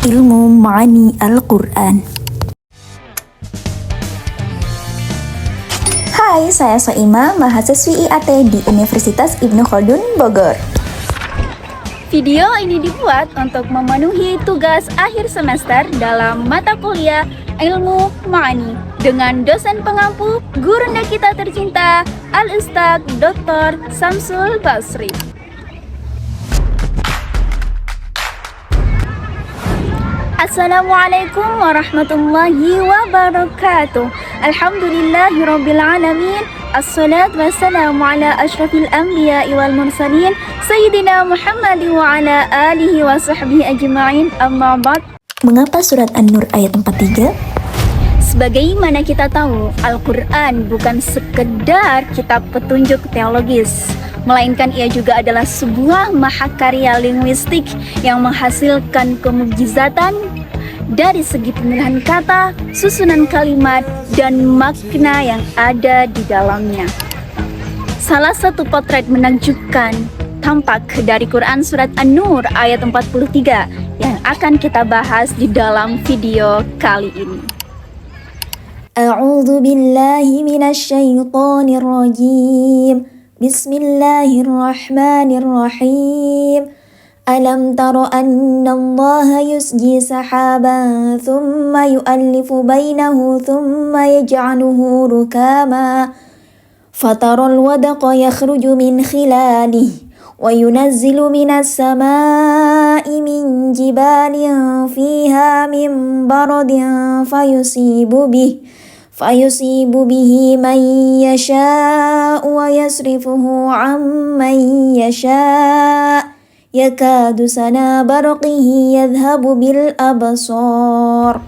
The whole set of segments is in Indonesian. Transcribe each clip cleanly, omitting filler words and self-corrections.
ilmu ma'ani Al-Quran. Hai, saya Soima, mahasiswi IAT di Universitas Ibnu Khaldun, Bogor. Video ini dibuat untuk memenuhi tugas akhir semester dalam mata kuliah Ilmu Ma'ani dengan dosen pengampu, gurunda kita tercinta, Al-Ustadz Dr. Samsul Basri. Assalamualaikum warahmatullahi wabarakatuh. Alhamdulillahirabbil alamin. Assalatu wassalamu ala asyrafil anbiya'i wal mursalin Sayyidina Muhammad wa ala alihi wa sahbihi ajma'in. Amma ba'd. Mengapa surat An-Nur ayat 43? Sebagaimana kita tahu, Al-Quran bukan sekedar kitab petunjuk teologis, melainkan ia juga adalah sebuah mahakarya linguistik yang menghasilkan kemukjizatan dari segi pemilihan kata, susunan kalimat, dan makna yang ada di dalamnya. Salah satu potret menakjubkan tampak dari Quran surat An-Nur ayat 43 yang akan kita bahas di dalam video kali ini. A'udzu billahi minasyaitonir rajim. Bismillahirrahmanirrahim. Alam tara anna Allah yusji sahaban thumma yu'allifu bainahu thumma yaj'aluhu rukama fataral wadaqa yakhruju min khilalihi wa yunazzilu minas samaa'i min jibalin fiha min baradin fayusibu bihi man yasha'u wa yasrifuhu amman yasha' yakadu sana barqihi yadhhabu bil absar.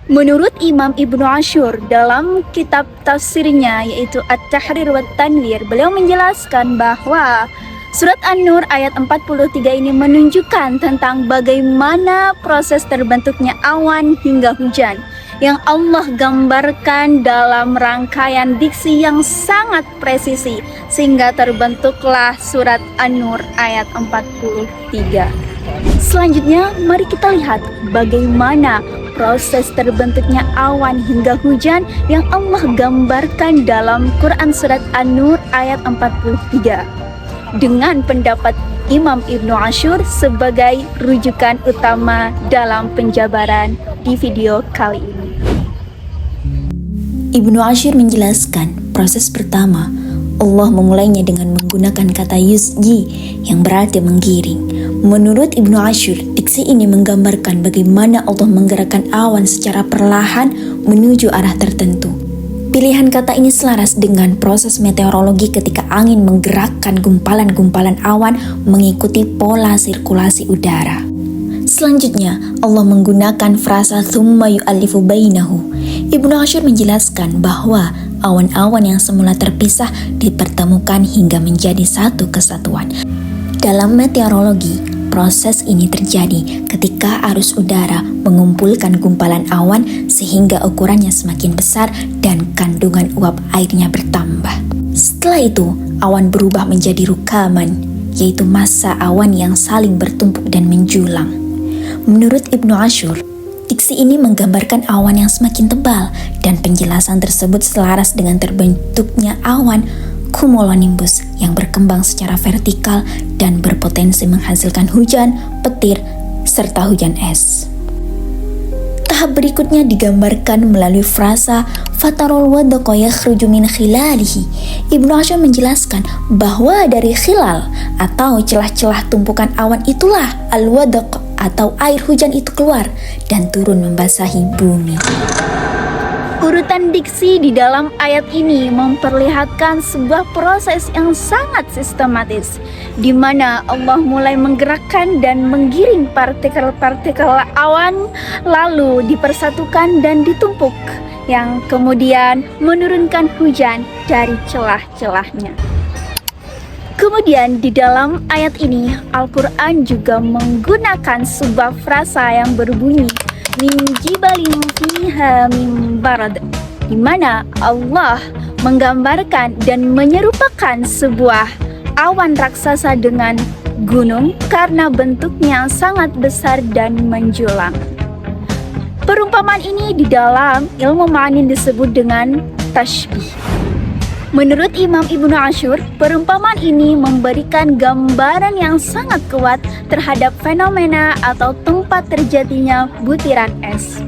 Menurut Imam Ibnu Ashur dalam kitab tafsirnya yaitu At-Tahrir wa Tanwir, beliau menjelaskan bahwa surat An-Nur ayat 43 ini menunjukkan tentang bagaimana proses terbentuknya awan hingga hujan yang Allah gambarkan dalam rangkaian diksi yang sangat presisi sehingga terbentuklah surat An-Nur ayat 43. Selanjutnya mari kita lihat bagaimana proses terbentuknya awan hingga hujan yang Allah gambarkan dalam Quran surat An-Nur ayat 43 dengan pendapat Imam Ibnu Ashur sebagai rujukan utama dalam penjabaran di video kali ini. Ibnu Ashur menjelaskan proses pertama Allah memulainya dengan menggunakan kata yusji yang berarti menggiring. Menurut Ibnu Ashur, diksi ini menggambarkan bagaimana Allah menggerakkan awan secara perlahan menuju arah tertentu. Pilihan kata ini selaras dengan proses meteorologi ketika angin menggerakkan gumpalan-gumpalan awan mengikuti pola sirkulasi udara. Selanjutnya, Allah menggunakan frasa thumma yu'allifu bainahu. Ibnu Ashur menjelaskan bahwa awan-awan yang semula terpisah dipertemukan hingga menjadi satu kesatuan. Dalam meteorologi, proses ini terjadi ketika arus udara mengumpulkan gumpalan awan sehingga ukurannya semakin besar dan kandungan uap airnya bertambah. Setelah itu, awan berubah menjadi rukaman, yaitu massa awan yang saling bertumpuk dan menjulang. Menurut Ibnu Ashur, diksi ini menggambarkan awan yang semakin tebal dan penjelasan tersebut selaras dengan terbentuknya awan cumulonimbus yang berkembang secara vertikal dan berpotensi menghasilkan hujan, petir, serta hujan es. Tahap berikutnya digambarkan melalui frasa fatarul wadaqa yakhruju min khilalihi. Ibnu Ashur menjelaskan bahwa dari khilal atau celah-celah tumpukan awan itulah al-wadaq atau air hujan itu keluar dan turun membasahi bumi. Urutan diksi di dalam ayat ini memperlihatkan sebuah proses yang sangat sistematis, di mana Allah mulai menggerakkan dan menggiring partikel-partikel awan, lalu dipersatukan dan ditumpuk, yang kemudian menurunkan hujan dari celah-celahnya. Kemudian di dalam ayat ini Al-Quran juga menggunakan sebuah frasa yang berbunyi min jibalin fiha min barad, di mana Allah menggambarkan dan menyerupakan sebuah awan raksasa dengan gunung karena bentuknya sangat besar dan menjulang. Perumpamaan ini di dalam ilmu ma'ani disebut dengan tashbih. Menurut Imam Ibnu Ashur, perumpamaan ini memberikan gambaran yang sangat kuat terhadap fenomena atau tempat terjadinya butiran es.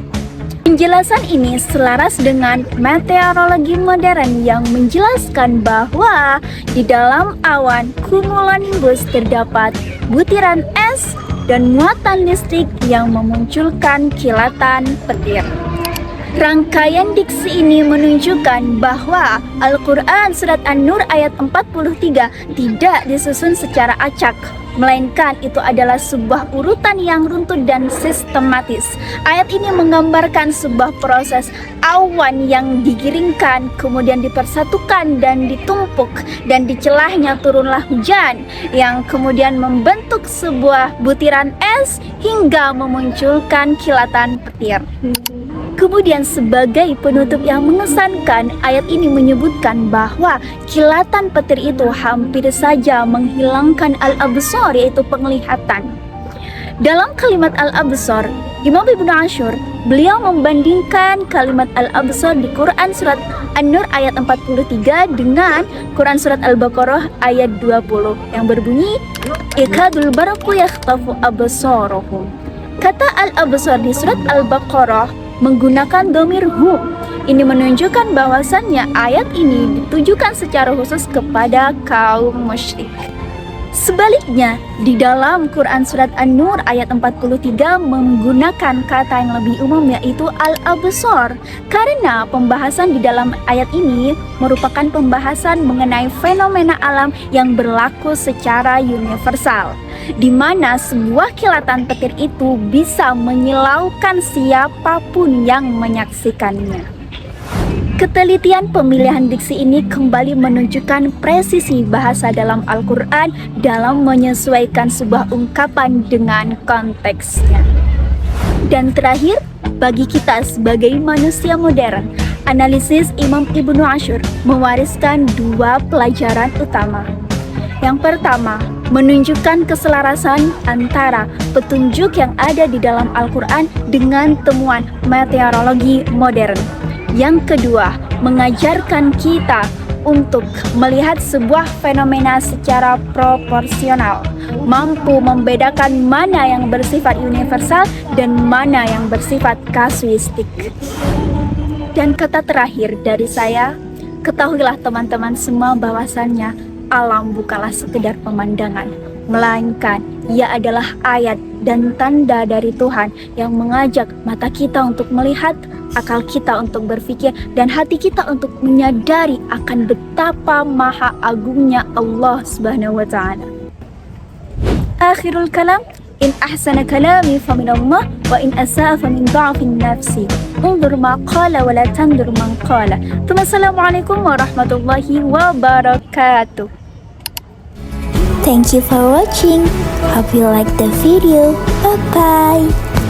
Penjelasan ini selaras dengan meteorologi modern yang menjelaskan bahwa di dalam awan cumulonimbus terdapat butiran es dan muatan listrik yang memunculkan kilatan petir. Rangkaian diksi ini menunjukkan bahwa Al-Quran Surat An-Nur ayat 43 tidak disusun secara acak, melainkan itu adalah sebuah urutan yang runtun dan sistematis. Ayat ini menggambarkan sebuah proses awan yang digiringkan, kemudian dipersatukan dan ditumpuk, dan di celahnya turunlah hujan yang kemudian membentuk sebuah butiran es hingga memunculkan kilatan petir. Kemudian sebagai penutup yang mengesankan, ayat ini menyebutkan bahwa kilatan petir itu hampir saja menghilangkan al-absar, yaitu penglihatan. Dalam kalimat al-absar, Imam Ibnu Ashur, beliau membandingkan kalimat al-absar di Quran Surat An-Nur ayat 43 dengan Quran Surat Al-Baqarah ayat 20 yang berbunyi Ikadul barqu yakhtafu absarohum. Kata al-absar di Surat Al-Baqarah menggunakan dhamir hum. Ini menunjukkan bahwasannya ayat ini ditujukan secara khusus kepada kaum musyrik. Sebaliknya, di dalam Quran Surat An-Nur ayat 43 menggunakan kata yang lebih umum, yaitu al-absar, karena pembahasan di dalam ayat ini merupakan pembahasan mengenai fenomena alam yang berlaku secara universal, di mana sebuah kilatan petir itu bisa menyilaukan siapapun yang menyaksikannya. Ketelitian pemilihan diksi ini kembali menunjukkan presisi bahasa dalam Al-Quran dalam menyesuaikan sebuah ungkapan dengan konteksnya. Dan terakhir, bagi kita sebagai manusia modern, analisis Imam Ibnu Ashur mewariskan dua pelajaran utama. Yang pertama, menunjukkan keselarasan antara petunjuk yang ada di dalam Al-Quran dengan temuan meteorologi modern. Yang kedua, mengajarkan kita untuk melihat sebuah fenomena secara proporsional, mampu membedakan mana yang bersifat universal dan mana yang bersifat kasuistik. Dan kata terakhir dari saya, ketahuilah teman-teman semua bahwasannya alam bukanlah sekedar pemandangan, melainkan ia adalah ayat dan tanda dari Tuhan yang mengajak mata kita untuk melihat, akal kita untuk berpikir, dan hati kita untuk menyadari akan betapa maha agungnya Allah Subhanahu wa ta'ala. Akhirul kalam, in ahsana kalami famin Allah, wa in asa'a famin da'afin nafsi. Undur ma qala wa la tandur man qala. Assalamualaikum warahmatullahi wabarakatuh. Thank you for watching. Hope you like the video. Bye bye.